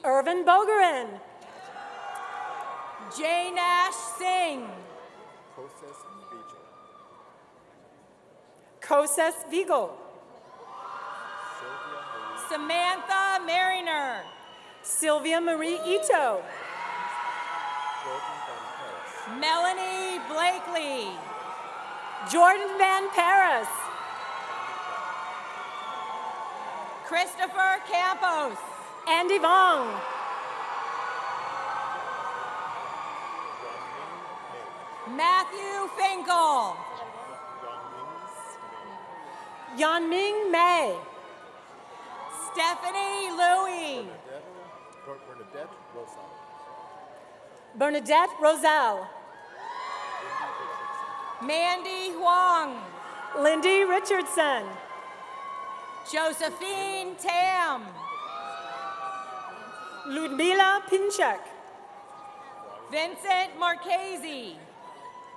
H: Irvin Bogerin.
G: Jay Nash Singh.
H: Koses Vigo.
G: Samantha Mariner.
H: Sylvia Marie Ito.
G: Melanie Blakely.
H: Jordan Van Paris.
G: Christopher Campos.
H: Andy Vong.
G: Matthew Finkel.
H: Yanming May.
G: Stephanie Louie.
H: Bernadette Roselle.
G: Mandy Huang.
H: Lindy Richardson.
G: Josephine Tam.
H: Ludmila Pinchak.
G: Vincent Marchese.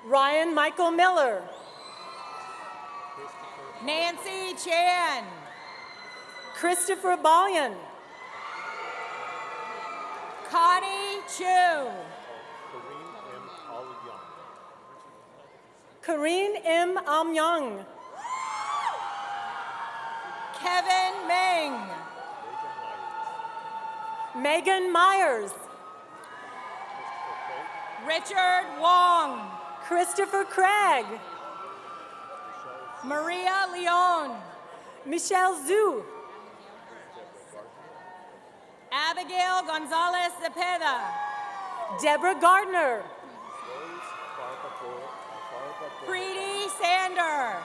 H: Ryan Michael Miller.
G: Nancy Chan.
H: Christopher Ballion.
G: Connie Chu.
H: Karine M. Amyang.
G: Kevin Meng.
H: Megan Myers.
G: Richard Wong.
H: Christopher Craig.
G: Maria Leon.
H: Michelle Zhu.
G: Abigail Gonzalez Cepeda.
H: Deborah Gardner.
G: Preeti Sander.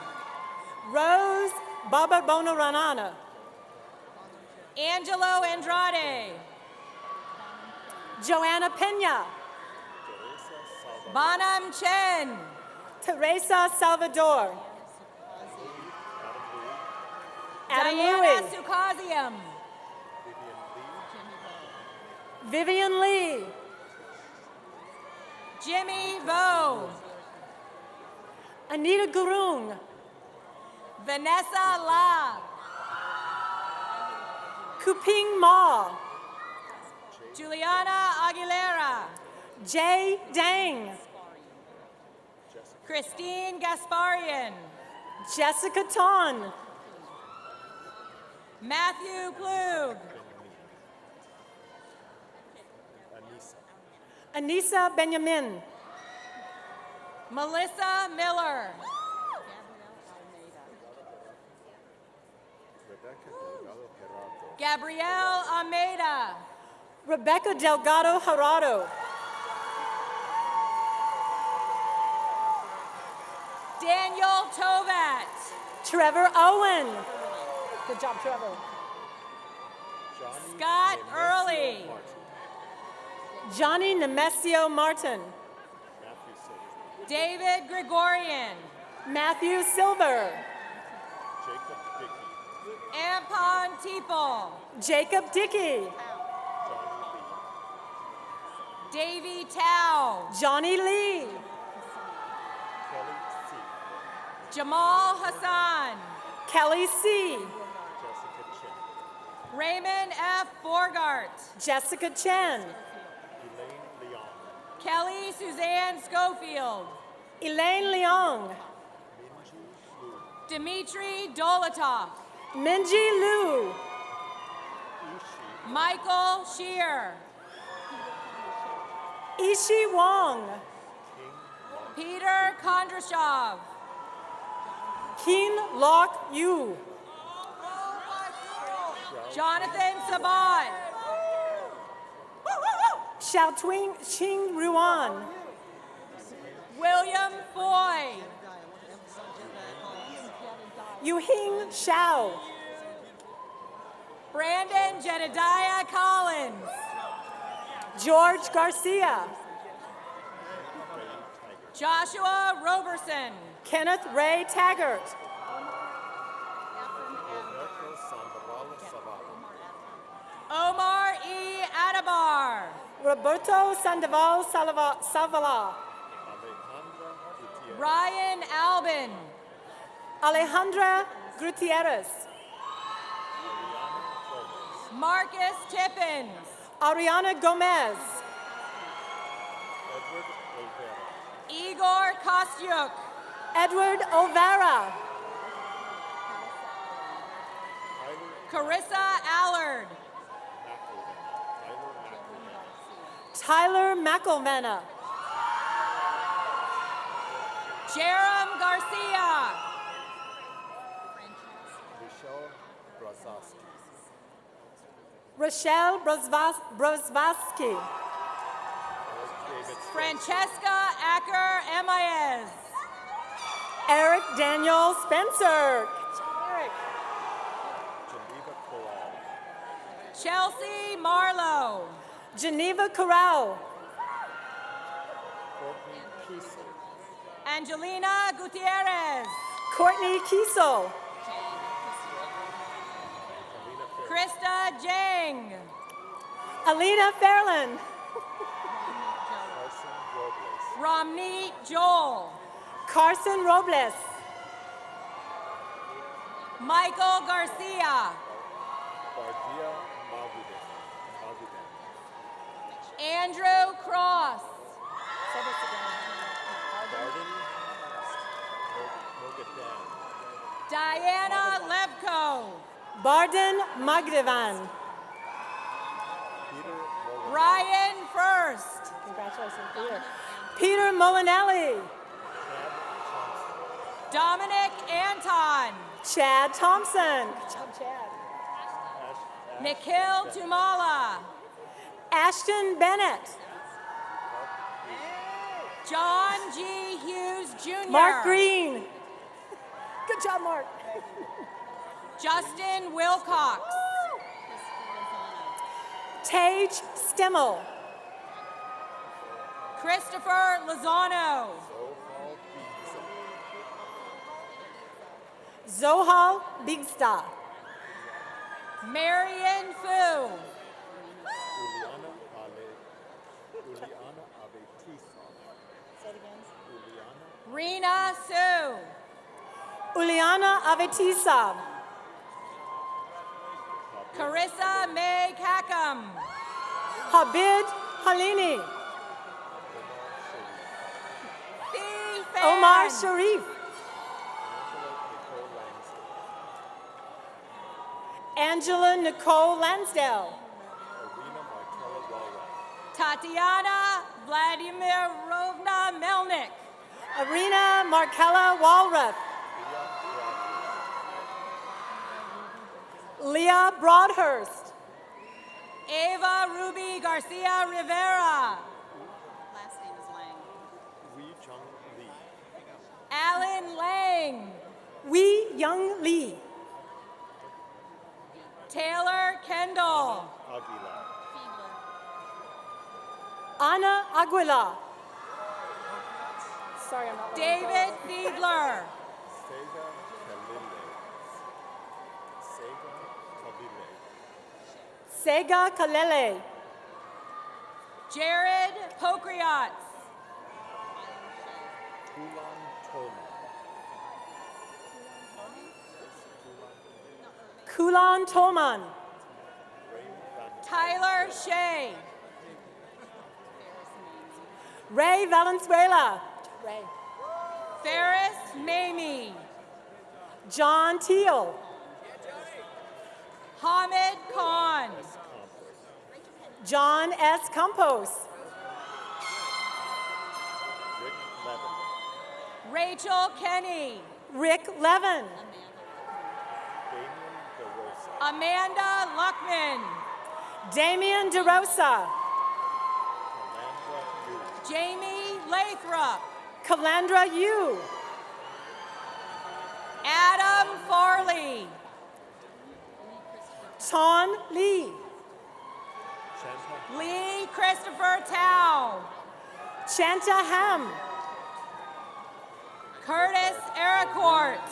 H: Rose Bababonaranana.
G: Angelo Andrade.
H: Joanna Pena.
G: Bonham Chen.
H: Teresa Salvador. Adam
G: Diana
H: Louis.
G: Sukaziam.
H: Vivian Lee.
G: Jimmy Vo.
H: Anita Gurung.
G: Vanessa La.
H: Kuping Ma.
G: Juliana Aguilera.
H: Jay Dang.
G: Christine Gasparian.
H: Jessica Ton.
G: Matthew Plug.
H: Anissa Benjamin.
G: Melissa Miller. Gabrielle Almeida.
H: Rebecca Delgado Harado.
G: Daniel Tovat.
H: Trevor Owen. Good job, Trevor.
G: Scott Early.
H: Johnny Nemesio Martin.
G: David Gregorian.
H: Matthew Silver.
G: Ampon Teeple.
H: Jacob Dickey.
G: Davy Tao.
H: Johnny Lee.
G: Jamal Hassan.
H: Kelly C.
G: Raymond F. Borgart.
H: Jessica Chen.
G: Kelly Suzanne Schofield.
H: Elaine Leong.
G: Dmitry Dolotov.
H: Minji Liu.
G: Michael Shear.
H: Ishi Wong.
G: Peter Kondrashov.
H: Keen Lok Yu.
G: Jonathan Sabat.
H: Xiaotuing Xing Ruan.
G: William Foy.
H: Yuhing Xiao.
G: Brandon Jedediah Collins.
H: George Garcia.
G: Joshua Roberson.
H: Kenneth Ray Taggart.
G: Omar E. Adabar.
H: Roberto Sandoval Savala.
G: Ryan Albin.
H: Alejandra Gutierrez.
G: Marcus Tippins.
H: Ariana Gomez.
G: Igor Kostyuk.
H: Edward Ovara.
G: Carissa Allard.
H: Tyler McElvenna.
G: Jerem Garcia.
H: Rochelle Brozvasky.
G: Francesca Acker Emaez.
H: Eric Daniel Spencer.
G: Chelsea Marlowe.
H: Geneva Corral.
G: Angelina Gutierrez.
H: Courtney Kiesel.
G: Krista Jang.
H: Alina Fairland.
G: Romney Joel.
H: Carson Robles.
G: Michael Garcia. Andrew Cross. Diana Levko.
H: Barden Magdevan.
G: Ryan First.
H: Congratulations, Peter. Peter Molinelli.
G: Dominic Anton.
H: Chad Thompson. Good job, Chad.
G: Nikhil Tumala.
H: Ashton Bennett.
G: John G. Hughes Jr.
H: Mark Green. Good job, Mark.
G: Justin Wilcox.
H: Tage Stemmel.
G: Christopher Lozano.
H: Zohal Bigsta.
G: Marion Fu. Rena Sue.
H: Uliana Avetisa.
G: Carissa May Cackham.
H: Habib Halini.
G: Fee Fan.
H: Omar Sharif. Angela Nicole Lansdale.
G: Tatiana Vladimirovna Melnick.
H: Arena Markella Walrath. Leah Broadhurst.
G: Ava Ruby Garcia Rivera.
F: Last name is Lang.
G: Alan Lang.
H: Wee Young Lee.
G: Taylor Kendall.
H: Ana Aguila. Sorry, I'm not.
G: David Fiedler.
H: Sega Kalele.
G: Jared Pokriats.
H: Kulan Toman.
G: Tyler Shea.
H: Ray Valenzuela. Ray.
G: Ferris Mamie.
H: John Teal.
G: Hamid Khan.
H: John S. Campos.
G: Rachel Kenny.
H: Rick Levin.
G: Amanda Luckman.
H: Damian DeRosa.
G: Jamie Lathrop.
H: Calandra Yu.
G: Adam Farley.
H: Ton Lee.
G: Lee Christopher Tao.
H: Chanta Ham.
G: Curtis Ericourt.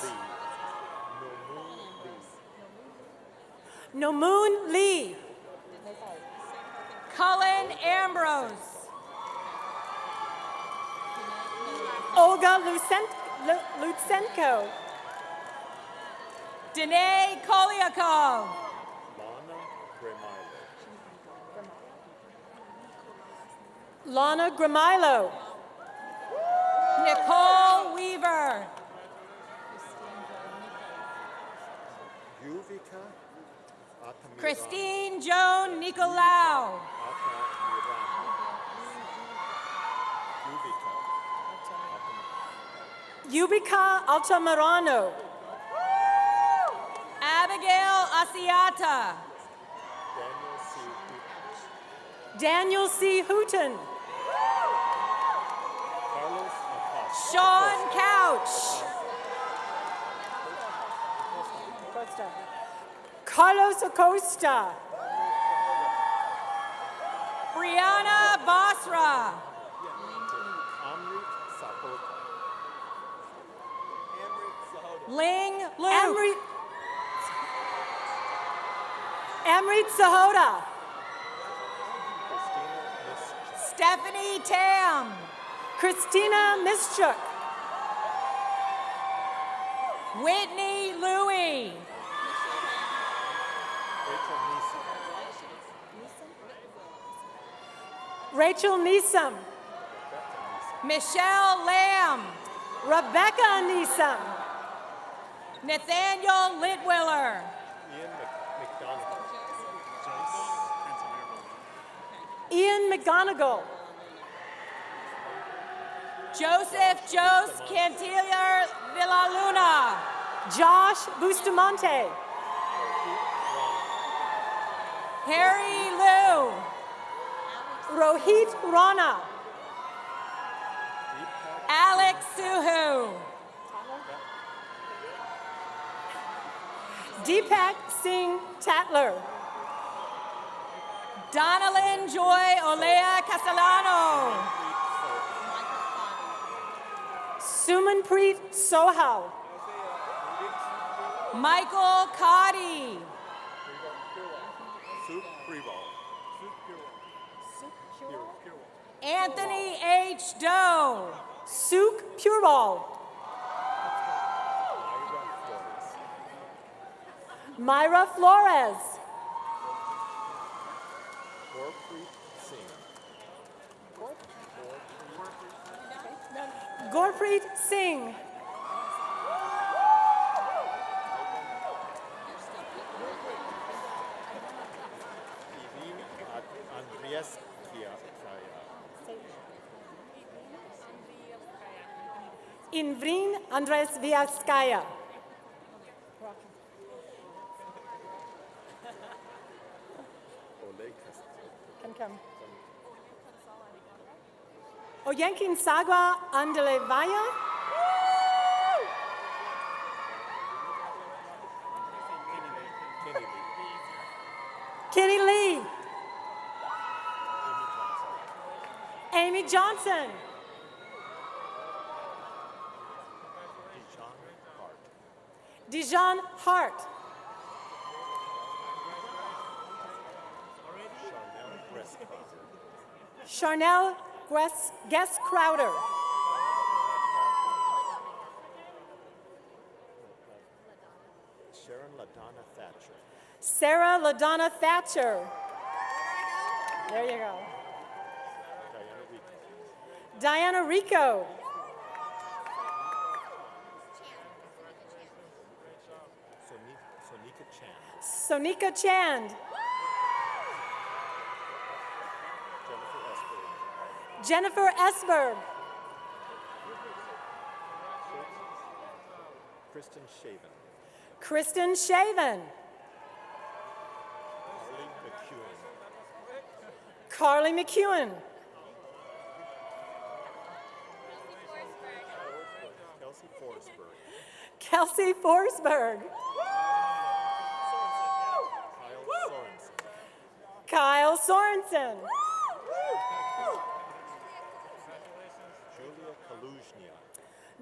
H: Nomoon Lee.
G: Cullen Ambrose.
H: Olga Lutsenko.
G: Danae Kolyakov.
H: Lana Gramilo.
G: Nicole Weaver. Christine Joan Nicolau.
H: Yubika Altamirano.
G: Abigail Asiata.
H: Daniel C. Hooton.
G: Sean Couch.
H: Carlos Acosta.
G: Brianna Basra. Ling Lu.
H: Amrit Sahota.
G: Stephanie Tam.
H: Christina Mischuk.
G: Whitney Louie.
H: Rachel Neeson.
G: Michelle Lamb.
H: Rebecca Neeson.
G: Nathaniel Litwiller.
H: Ian McGonigal.
G: Joseph Jose Cantilier Villaluna.
H: Josh Bustamante.
G: Harry Liu.
H: Rohit Rana.
G: Alex Suhu.
H: Deepak Singh Tatler.
G: Donalyn Joy Olea Castellano.
H: Sumanpreet Sohal.
G: Michael Cotty. Anthony H. Doe.
H: Suk Purbal. Myra Flores. Gurpreet Singh. Invrin Andresviaskaya. Come. Oyenkin Sagwa Andelevaya. Kenny Lee. Amy Johnson. Dijon Hart. Charnel Guest Crowder. Sarah LaDonna Thatcher. There you go. Diana Rico. Sonika Chand. Jennifer Esberg. Kristen Shaven. Carly McEwen. Kelsey Forsberg. Kyle Sorensen.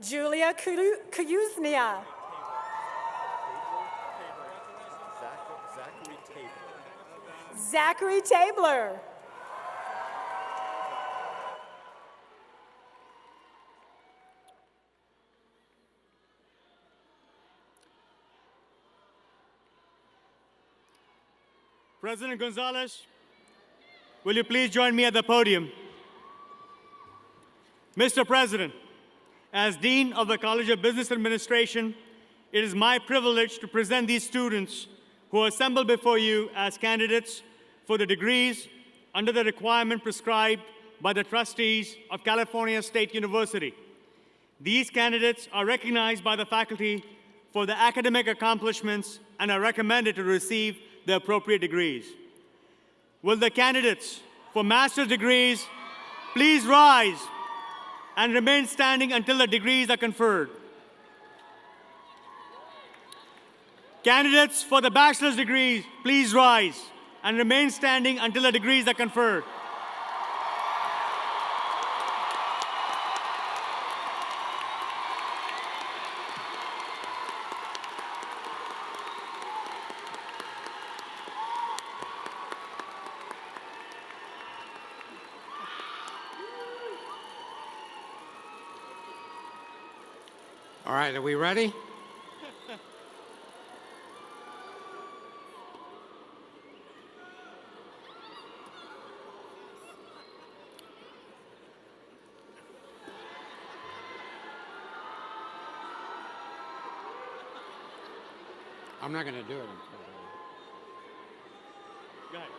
H: Julia Kuyuznia. Zachary Tabler.
C: President Gonzalez, will you please join me at the podium? Mr. President, as Dean of the College of Business Administration, it is my privilege to present these students who are assembled before you as candidates for the degrees under the requirement prescribed by the trustees of California State University. These candidates are recognized by the faculty for their academic accomplishments and are recommended to receive the appropriate degrees. Will the candidates for master's degrees please rise and remain standing until the degrees are conferred? Candidates for the bachelor's degrees, please rise and remain standing until the degrees are conferred.
E: All right, are we ready? I'm not going to do it until.
C: Go ahead.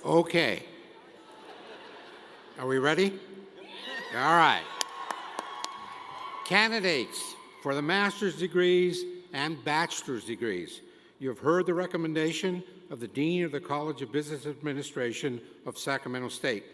E: Okay. Are we ready? All right. Candidates for the master's degrees and bachelor's degrees. You have heard the recommendation of the Dean of the College of Business Administration of Sacramento State.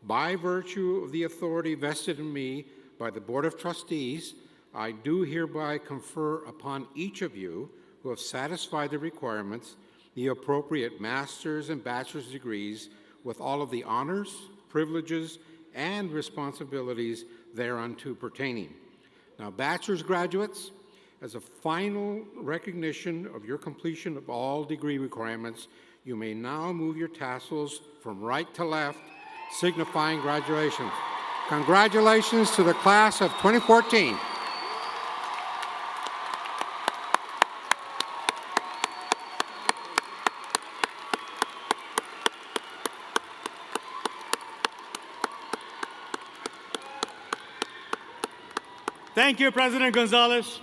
E: By virtue of the authority vested in me by the Board of Trustees, I do hereby confer upon each of you who have satisfied the requirements the appropriate master's and bachelor's degrees with all of the honors, privileges, and responsibilities thereunto pertaining. Now, bachelor's graduates, as a final recognition of your completion of all degree requirements, you may now move your tassels from right to left, signifying graduation. Congratulations to the class of 2014.
C: Thank you, President Gonzalez.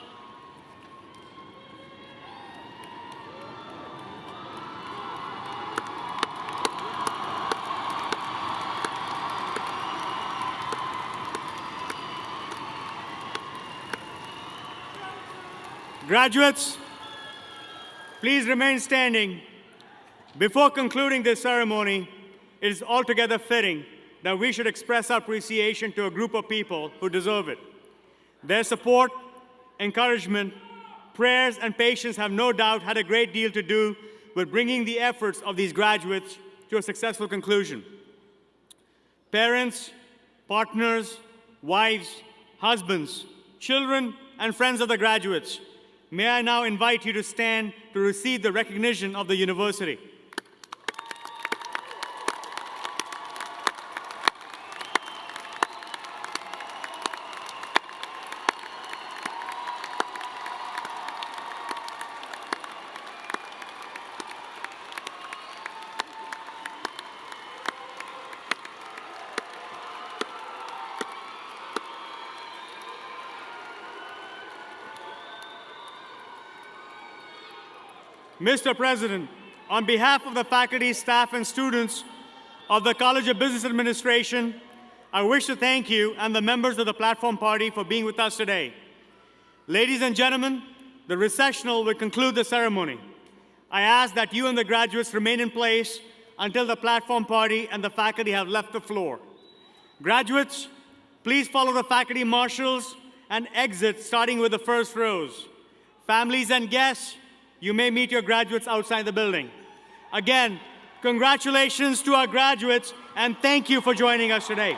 C: Graduates, please remain standing. Before concluding this ceremony, it is altogether fitting that we should express our appreciation to a group of people who deserve it. Their support, encouragement, prayers, and patience have no doubt had a great deal to do with bringing the efforts of these graduates to a successful conclusion. Parents, partners, wives, husbands, children, and friends of the graduates, may I now invite you to stand to receive the recognition of the university. Mr. President, on behalf of the faculty, staff, and students of the College of Business Administration, I wish to thank you and the members of the Platform Party for being with us today. Ladies and gentlemen, the recessional will conclude the ceremony. I ask that you and the graduates remain in place until the Platform Party and the faculty have left the floor. Graduates, please follow the faculty marshals and exit starting with the first rows. Families and guests, you may meet your graduates outside the building. Again, congratulations to our graduates and thank you for joining us today.